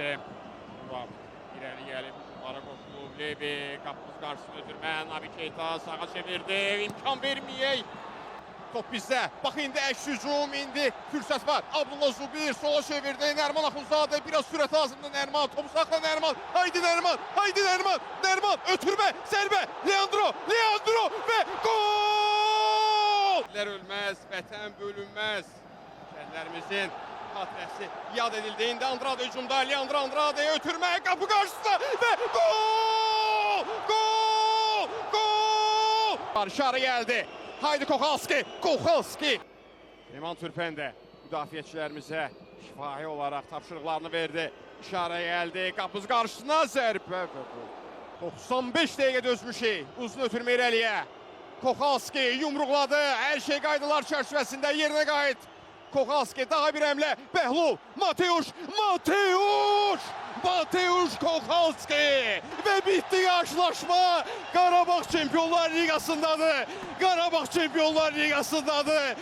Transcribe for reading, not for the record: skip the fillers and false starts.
Rasim. Murat irəli gəlib, hücumlara qoşulub. Levi qapımız qarşısını ötürmə. Nabi Keita sağa çevirdi. İmkan verməyək. Top bizdə. Bax indi əks hücum, indi fürsət var. Abdullah Zubir sola çevirdi. Nərman Axundzadə biraz sürət lazımdır. Nərman topu saxla Nərman. Haydi Nərman. Haydi Nərman. Nərman ötürmə, zərbə. Leandro və gol! Ölməz, vətən bölünməz. Kəndlərimizin xatirəsi yad edildi. İndi Andrade hücumda. Leandro Andrade'yə ötürmə. Qapı qarşısında və gol! Gol! Gol! Barışarı gəldi. Haydi Kohalski. Süleyman Türpən də müdafiəçilərimizə şifahi olaraq tapşırıqlarını verdi. İşarə gəldi, qapımız qarşısına zərbə. 95 dəqiqə dözmüşük uzun ötürmə irəliyə. Kohalski yumruqladı, hər şey qaydalar çərçivəsində yerinə qayıt. Kohalski daha bir həmlə, Bəhlul, Mateusz Kohalski və bitdi qarşılaşma. Qarabağ Çempionlar Liqasındadır.